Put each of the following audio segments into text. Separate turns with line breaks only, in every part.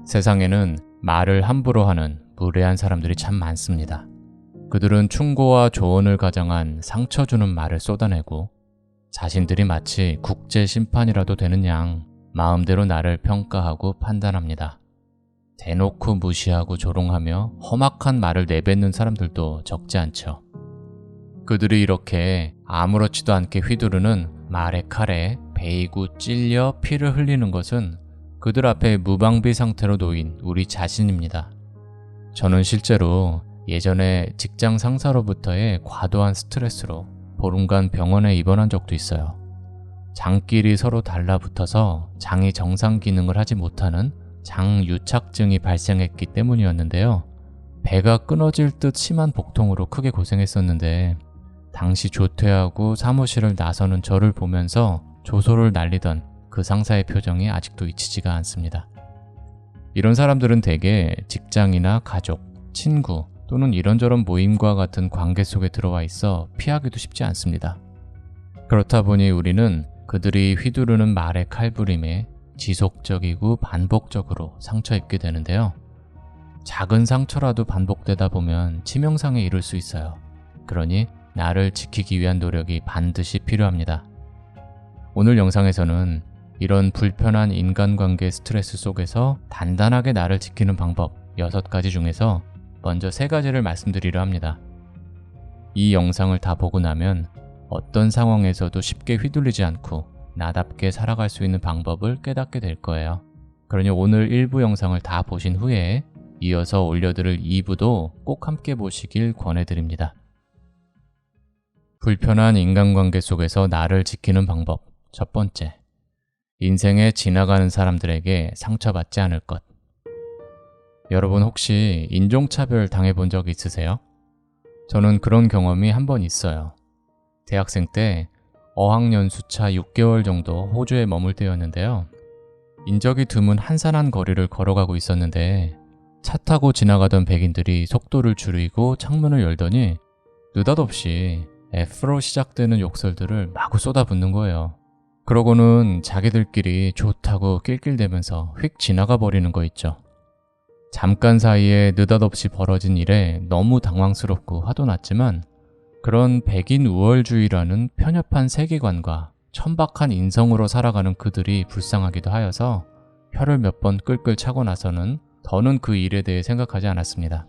세상에는 말을 함부로 하는 무례한 사람들이 참 많습니다. 그들은 충고와 조언을 가장한 상처 주는 말을 쏟아내고 자신들이 마치 국제 심판이라도 되는 양 마음대로 나를 평가하고 판단합니다. 대놓고 무시하고 조롱하며 험악한 말을 내뱉는 사람들도 적지 않죠. 그들이 이렇게 아무렇지도 않게 휘두르는 말의 칼에 베이고 찔려 피를 흘리는 것은 그들 앞에 무방비 상태로 놓인 우리 자신입니다. 저는 실제로 예전에 직장 상사로부터의 과도한 스트레스로 보름간 병원에 입원한 적도 있어요. 장끼리 서로 달라붙어서 장이 정상 기능을 하지 못하는 장유착증이 발생했기 때문이었는데요. 배가 끊어질 듯 심한 복통으로 크게 고생했었는데 당시 조퇴하고 사무실을 나서는 저를 보면서 조소를 날리던 그 상사의 표정이 아직도 잊히지가 않습니다. 이런 사람들은 대개 직장이나 가족, 친구 또는 이런저런 모임과 같은 관계 속에 들어와 있어 피하기도 쉽지 않습니다. 그렇다 보니 우리는 그들이 휘두르는 말의 칼부림에 지속적이고 반복적으로 상처 입게 되는데요. 작은 상처라도 반복되다 보면 치명상에 이를 수 있어요. 그러니 나를 지키기 위한 노력이 반드시 필요합니다. 오늘 영상에서는 이런 불편한 인간관계 스트레스 속에서 단단하게 나를 지키는 방법 6가지 중에서 먼저 3가지를 말씀드리려 합니다. 이 영상을 다 보고 나면 어떤 상황에서도 쉽게 휘둘리지 않고 나답게 살아갈 수 있는 방법을 깨닫게 될 거예요. 그러니 오늘 1부 영상을 다 보신 후에 이어서 올려드릴 2부도 꼭 함께 보시길 권해드립니다. 불편한 인간관계 속에서 나를 지키는 방법 첫 번째, 인생에 지나가는 사람들에게 상처받지 않을 것. 여러분 혹시 인종차별 당해본 적 있으세요? 저는 그런 경험이 한 번 있어요. 대학생 때 어학연수차 6개월 정도 호주에 머물 때였는데요. 인적이 드문 한산한 거리를 걸어가고 있었는데 차 타고 지나가던 백인들이 속도를 줄이고 창문을 열더니 느닷없이 F로 시작되는 욕설들을 마구 쏟아붓는 거예요. 그러고는 자기들끼리 좋다고 낄낄대면서 휙 지나가 버리는 거 있죠. 잠깐 사이에 느닷없이 벌어진 일에 너무 당황스럽고 화도 났지만 그런 백인 우월주의라는 편협한 세계관과 천박한 인성으로 살아가는 그들이 불쌍하기도 하여서 혀를 몇 번 끌끌 차고 나서는 더는 그 일에 대해 생각하지 않았습니다.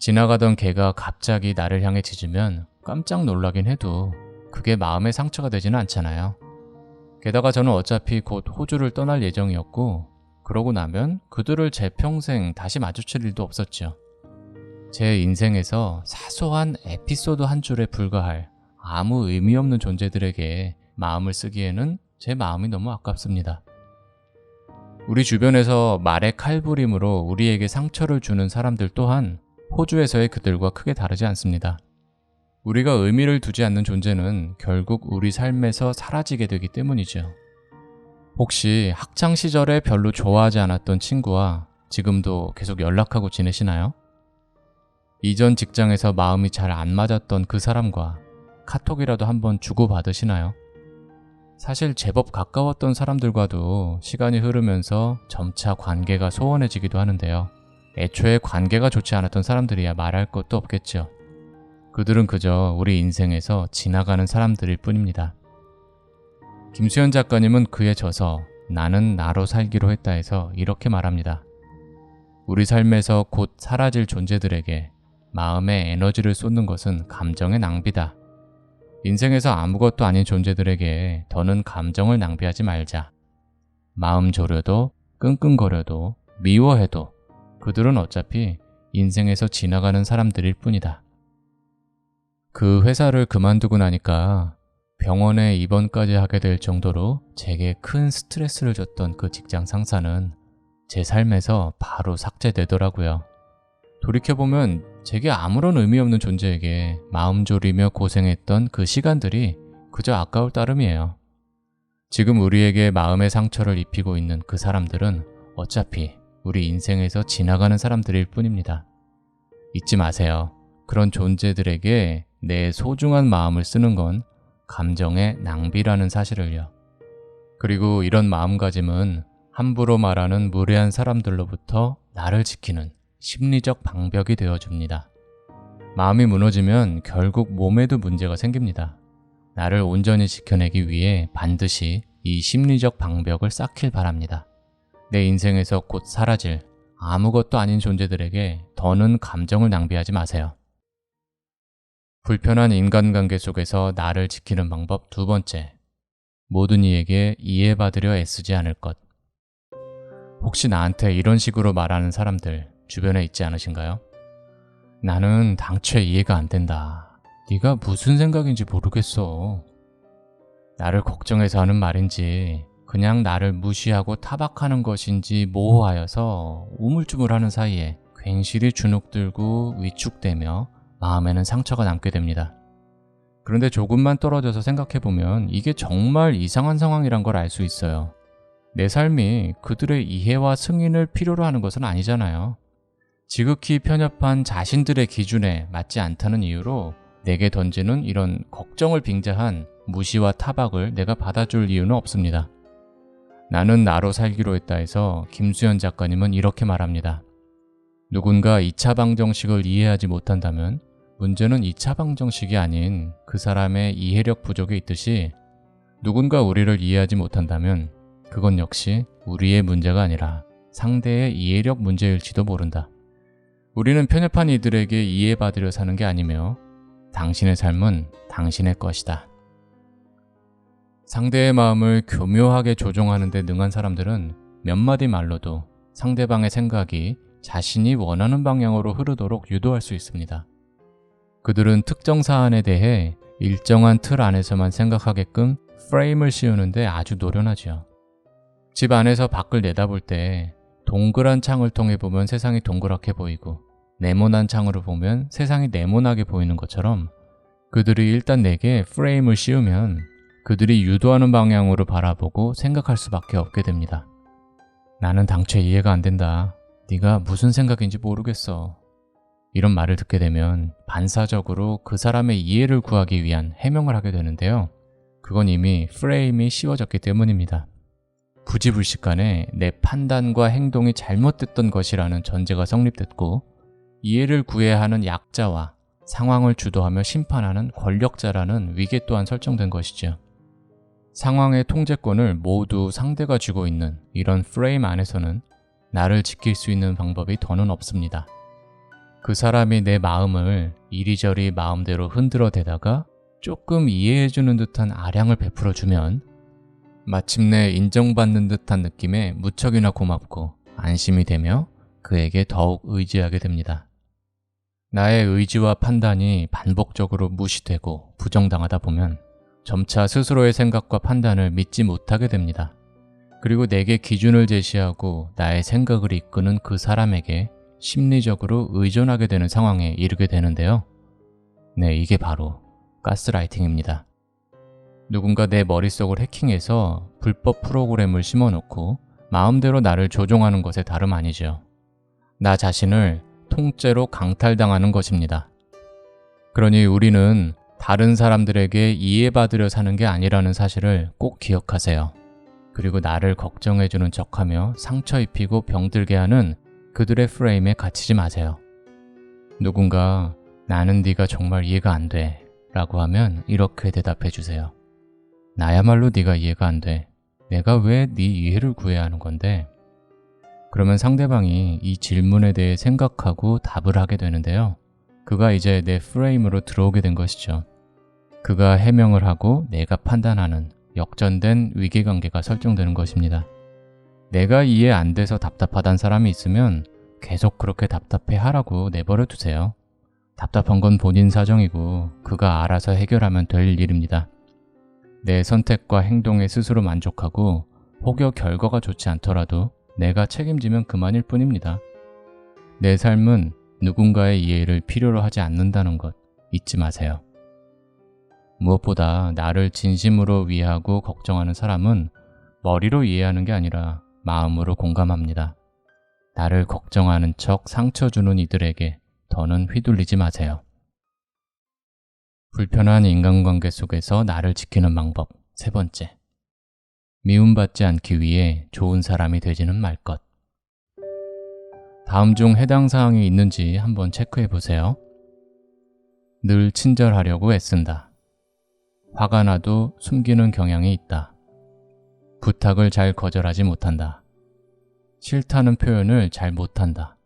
지나가던 개가 갑자기 나를 향해 짖으면 깜짝 놀라긴 해도 그게 마음의 상처가 되지는 않잖아요. 게다가 저는 어차피 곧 호주를 떠날 예정이었고 그러고 나면 그들을 제 평생 다시 마주칠 일도 없었죠. 제 인생에서 사소한 에피소드 한 줄에 불과할 아무 의미 없는 존재들에게 마음을 쓰기에는 제 마음이 너무 아깝습니다. 우리 주변에서 말의 칼부림으로 우리에게 상처를 주는 사람들 또한 호주에서의 그들과 크게 다르지 않습니다. 우리가 의미를 두지 않는 존재는 결국 우리 삶에서 사라지게 되기 때문이죠. 혹시 학창시절에 별로 좋아하지 않았던 친구와 지금도 계속 연락하고 지내시나요? 이전 직장에서 마음이 잘 안 맞았던 그 사람과 카톡이라도 한번 주고받으시나요? 사실 제법 가까웠던 사람들과도 시간이 흐르면서 점차 관계가 소원해지기도 하는데요. 애초에 관계가 좋지 않았던 사람들이야 말할 것도 없겠죠. 그들은 그저 우리 인생에서 지나가는 사람들일 뿐입니다. 김수현 작가님은 그에 져서 나는 나로 살기로 했다 해서 이렇게 말합니다. 우리 삶에서 곧 사라질 존재들에게 마음의 에너지를 쏟는 것은 감정의 낭비다. 인생에서 아무것도 아닌 존재들에게 더는 감정을 낭비하지 말자. 마음 졸여도 끙끙거려도 미워해도 그들은 어차피 인생에서 지나가는 사람들일 뿐이다. 그 회사를 그만두고 나니까 병원에 입원까지 하게 될 정도로 제게 큰 스트레스를 줬던 그 직장 상사는 제 삶에서 바로 삭제되더라고요. 돌이켜보면 제게 아무런 의미 없는 존재에게 마음 졸이며 고생했던 그 시간들이 그저 아까울 따름이에요. 지금 우리에게 마음의 상처를 입히고 있는 그 사람들은 어차피 우리 인생에서 지나가는 사람들일 뿐입니다. 잊지 마세요. 그런 존재들에게 내 소중한 마음을 쓰는 건 감정의 낭비라는 사실을요. 그리고 이런 마음가짐은 함부로 말하는 무례한 사람들로부터 나를 지키는 심리적 방벽이 되어줍니다. 마음이 무너지면 결국 몸에도 문제가 생깁니다. 나를 온전히 지켜내기 위해 반드시 이 심리적 방벽을 쌓길 바랍니다. 내 인생에서 곧 사라질 아무것도 아닌 존재들에게 더는 감정을 낭비하지 마세요. 불편한 인간관계 속에서 나를 지키는 방법 두 번째, 모든 이에게 이해받으려 애쓰지 않을 것. 혹시 나한테 이런 식으로 말하는 사람들 주변에 있지 않으신가요? 나는 당최 이해가 안 된다. 네가 무슨 생각인지 모르겠어. 나를 걱정해서 하는 말인지 그냥 나를 무시하고 타박하는 것인지 모호하여서 우물쭈물하는 사이에 괜시리 주눅들고 위축되며 마음에는 상처가 남게 됩니다. 그런데 조금만 떨어져서 생각해보면 이게 정말 이상한 상황이란 걸 알 수 있어요. 내 삶이 그들의 이해와 승인을 필요로 하는 것은 아니잖아요. 지극히 편협한 자신들의 기준에 맞지 않다는 이유로 내게 던지는 이런 걱정을 빙자한 무시와 타박을 내가 받아줄 이유는 없습니다. 나는 나로 살기로 했다 해서 김수현 작가님은 이렇게 말합니다. 누군가 2차 방정식을 이해하지 못한다면 문제는 2차 방정식이 아닌 그 사람의 이해력 부족에 있듯이 누군가 우리를 이해하지 못한다면 그건 역시 우리의 문제가 아니라 상대의 이해력 문제일지도 모른다. 우리는 편협한 이들에게 이해받으려 사는 게 아니며 당신의 삶은 당신의 것이다. 상대의 마음을 교묘하게 조종하는 데 능한 사람들은 몇 마디 말로도 상대방의 생각이 자신이 원하는 방향으로 흐르도록 유도할 수 있습니다. 그들은 특정 사안에 대해 일정한 틀 안에서만 생각하게끔 프레임을 씌우는데 아주 노련하지요. 집 안에서 밖을 내다볼 때 동그란 창을 통해 보면 세상이 동그랗게 보이고 네모난 창으로 보면 세상이 네모나게 보이는 것처럼 그들이 일단 내게 프레임을 씌우면 그들이 유도하는 방향으로 바라보고 생각할 수밖에 없게 됩니다. 나는 당최 이해가 안 된다. 네가 무슨 생각인지 모르겠어. 이런 말을 듣게 되면 반사적으로 그 사람의 이해를 구하기 위한 해명을 하게 되는데요. 그건 이미 프레임이 씌워졌기 때문입니다. 부지불식간에 내 판단과 행동이 잘못됐던 것이라는 전제가 성립됐고 이해를 구해야 하는 약자와 상황을 주도하며 심판하는 권력자라는 위계 또한 설정된 것이죠. 상황의 통제권을 모두 상대가 쥐고 있는 이런 프레임 안에서는 나를 지킬 수 있는 방법이 더는 없습니다. 그 사람이 내 마음을 이리저리 마음대로 흔들어 대다가 조금 이해해주는 듯한 아량을 베풀어주면 마침내 인정받는 듯한 느낌에 무척이나 고맙고 안심이 되며 그에게 더욱 의지하게 됩니다. 나의 의지와 판단이 반복적으로 무시되고 부정당하다 보면 점차 스스로의 생각과 판단을 믿지 못하게 됩니다. 그리고 내게 기준을 제시하고 나의 생각을 이끄는 그 사람에게 심리적으로 의존하게 되는 상황에 이르게 되는데요. 네, 이게 바로 가스라이팅입니다. 누군가 내 머릿속을 해킹해서 불법 프로그램을 심어놓고 마음대로 나를 조종하는 것에 다름 아니죠. 나 자신을 통째로 강탈당하는 것입니다. 그러니 우리는 다른 사람들에게 이해받으려 사는 게 아니라는 사실을 꼭 기억하세요. 그리고 나를 걱정해주는 척하며 상처 입히고 병들게 하는 그들의 프레임에 갇히지 마세요. 누군가 나는 네가 정말 이해가 안 돼 라고 하면 이렇게 대답해 주세요. 나야말로 네가 이해가 안 돼. 내가 왜 네 이해를 구해야 하는 건데? 그러면 상대방이 이 질문에 대해 생각하고 답을 하게 되는데요. 그가 이제 내 프레임으로 들어오게 된 것이죠. 그가 해명을 하고 내가 판단하는 역전된 위계관계가 설정되는 것입니다. 내가 이해 안 돼서 답답하단 사람이 있으면 계속 그렇게 답답해 하라고 내버려 두세요. 답답한 건 본인 사정이고 그가 알아서 해결하면 될 일입니다. 내 선택과 행동에 스스로 만족하고 혹여 결과가 좋지 않더라도 내가 책임지면 그만일 뿐입니다. 내 삶은 누군가의 이해를 필요로 하지 않는다는 것 잊지 마세요. 무엇보다 나를 진심으로 위하고 걱정하는 사람은 머리로 이해하는 게 아니라 마음으로 공감합니다. 나를 걱정하는 척 상처 주는 이들에게 더는 휘둘리지 마세요. 불편한 인간관계 속에서 나를 지키는 방법 세 번째. 미움받지 않기 위해 좋은 사람이 되지는 말 것. 다음 중 해당 사항이 있는지 한번 체크해 보세요. 늘 친절하려고 애쓴다. 화가 나도 숨기는 경향이 있다. 부탁을 잘 거절하지 못한다. 싫다는 표현을 잘 못한다.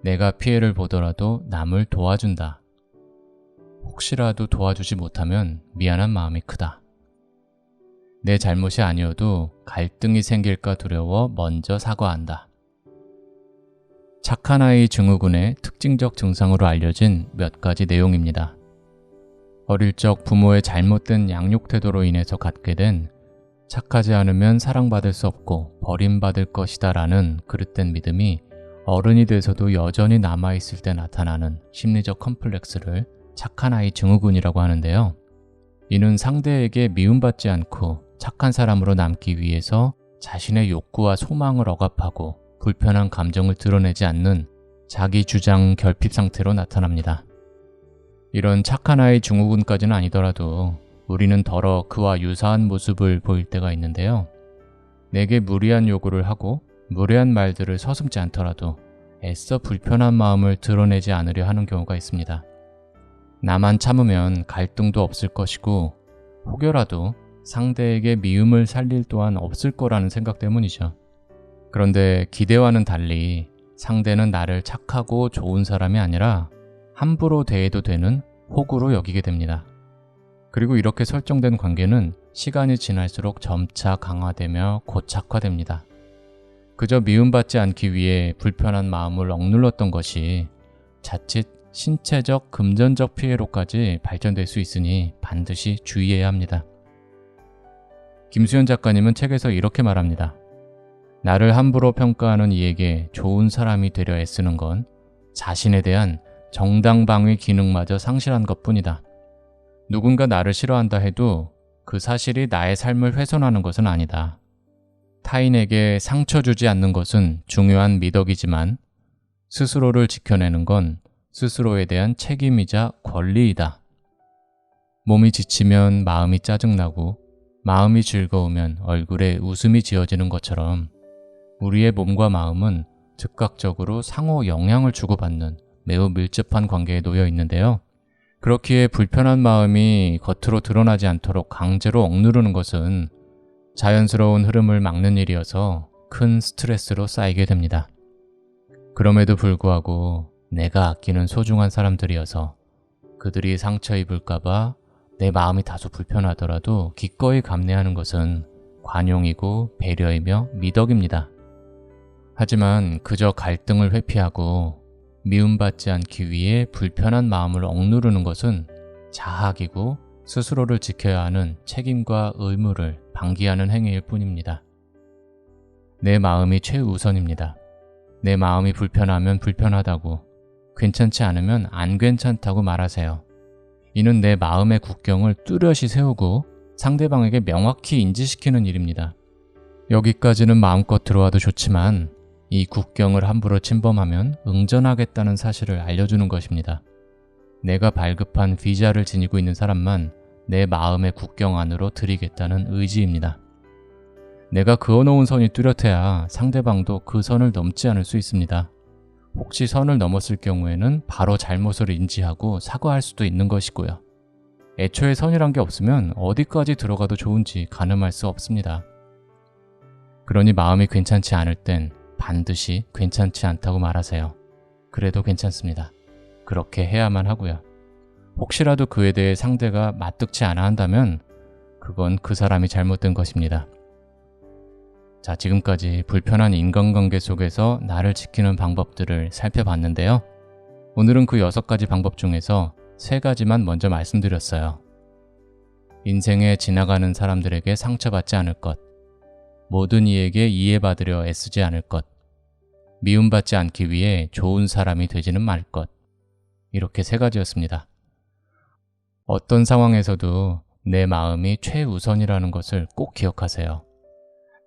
내가 피해를 보더라도 남을 도와준다. 혹시라도 도와주지 못하면 미안한 마음이 크다. 내 잘못이 아니어도 갈등이 생길까 두려워 먼저 사과한다. 착한 아이 증후군의 특징적 증상으로 알려진 몇 가지 내용입니다. 어릴 적 부모의 잘못된 양육 태도로 인해서 갖게 된 착하지 않으면 사랑받을 수 없고 버림받을 것이다 라는 그릇된 믿음이 어른이 돼서도 여전히 남아있을 때 나타나는 심리적 컴플렉스를 착한 아이 증후군이라고 하는데요. 이는 상대에게 미움받지 않고 착한 사람으로 남기 위해서 자신의 욕구와 소망을 억압하고 불편한 감정을 드러내지 않는 자기 주장 결핍 상태로 나타납니다. 이런 착한 아이 증후군까지는 아니더라도 우리는 더러 그와 유사한 모습을 보일 때가 있는데요. 내게 무리한 요구를 하고 무례한 말들을 서슴지 않더라도 애써 불편한 마음을 드러내지 않으려 하는 경우가 있습니다. 나만 참으면 갈등도 없을 것이고 혹여라도 상대에게 미움을 살 일 또한 없을 거라는 생각 때문이죠. 그런데 기대와는 달리 상대는 나를 착하고 좋은 사람이 아니라 함부로 대해도 되는 호구로 여기게 됩니다. 그리고 이렇게 설정된 관계는 시간이 지날수록 점차 강화되며 고착화됩니다. 그저 미움받지 않기 위해 불편한 마음을 억눌렀던 것이 자칫 신체적, 금전적 피해로까지 발전될 수 있으니 반드시 주의해야 합니다. 김수현 작가님은 책에서 이렇게 말합니다. 나를 함부로 평가하는 이에게 좋은 사람이 되려 애쓰는 건 자신에 대한 정당방위 기능마저 상실한 것뿐이다. 누군가 나를 싫어한다 해도 그 사실이 나의 삶을 훼손하는 것은 아니다. 타인에게 상처 주지 않는 것은 중요한 미덕이지만 스스로를 지켜내는 건 스스로에 대한 책임이자 권리이다. 몸이 지치면 마음이 짜증나고 마음이 즐거우면 얼굴에 웃음이 지어지는 것처럼 우리의 몸과 마음은 즉각적으로 상호 영향을 주고받는 매우 밀접한 관계에 놓여 있는데요. 그렇기에 불편한 마음이 겉으로 드러나지 않도록 강제로 억누르는 것은 자연스러운 흐름을 막는 일이어서 큰 스트레스로 쌓이게 됩니다. 그럼에도 불구하고 내가 아끼는 소중한 사람들이어서 그들이 상처 입을까봐 내 마음이 다소 불편하더라도 기꺼이 감내하는 것은 관용이고 배려이며 미덕입니다. 하지만 그저 갈등을 회피하고 미움받지 않기 위해 불편한 마음을 억누르는 것은 자학이고 스스로를 지켜야 하는 책임과 의무를 방기하는 행위일 뿐입니다. 내 마음이 최우선입니다. 내 마음이 불편하면 불편하다고, 괜찮지 않으면 안 괜찮다고 말하세요. 이는 내 마음의 국경을 뚜렷이 세우고 상대방에게 명확히 인지시키는 일입니다. 여기까지는 마음껏 들어와도 좋지만 이 국경을 함부로 침범하면 응전하겠다는 사실을 알려주는 것입니다. 내가 발급한 비자를 지니고 있는 사람만 내 마음의 국경 안으로 들이겠다는 의지입니다. 내가 그어놓은 선이 뚜렷해야 상대방도 그 선을 넘지 않을 수 있습니다. 혹시 선을 넘었을 경우에는 바로 잘못을 인지하고 사과할 수도 있는 것이고요. 애초에 선이란 게 없으면 어디까지 들어가도 좋은지 가늠할 수 없습니다. 그러니 마음이 괜찮지 않을 땐 반드시 괜찮지 않다고 말하세요. 그래도 괜찮습니다. 그렇게 해야만 하고요. 혹시라도 그에 대해 상대가 마뜩치 않아 한다면 그건 그 사람이 잘못된 것입니다. 자, 지금까지 불편한 인간관계 속에서 나를 지키는 방법들을 살펴봤는데요. 오늘은 그 6가지 방법 중에서 3가지만 먼저 말씀드렸어요. 인생에 지나가는 사람들에게 상처받지 않을 것, 모든 이에게 이해받으려 애쓰지 않을 것, 미움받지 않기 위해 좋은 사람이 되지는 말 것. 이렇게 3가지였습니다. 어떤 상황에서도 내 마음이 최우선이라는 것을 꼭 기억하세요.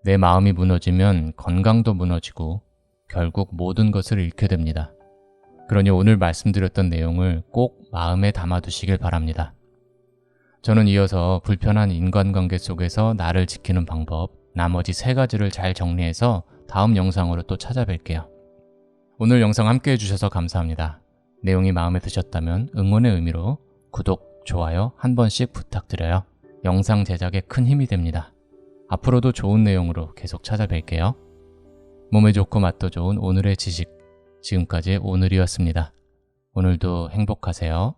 내 마음이 무너지면 건강도 무너지고 결국 모든 것을 잃게 됩니다. 그러니 오늘 말씀드렸던 내용을 꼭 마음에 담아두시길 바랍니다. 저는 이어서 불편한 인간관계 속에서 나를 지키는 방법, 나머지 3가지를 잘 정리해서 다음 영상으로 또 찾아뵐게요. 오늘 영상 함께 해주셔서 감사합니다. 내용이 마음에 드셨다면 응원의 의미로 구독, 좋아요 한 번씩 부탁드려요. 영상 제작에 큰 힘이 됩니다. 앞으로도 좋은 내용으로 계속 찾아뵐게요. 몸에 좋고 맛도 좋은 오늘의 지식, 지금까지 오늘이었습니다. 오늘도 행복하세요.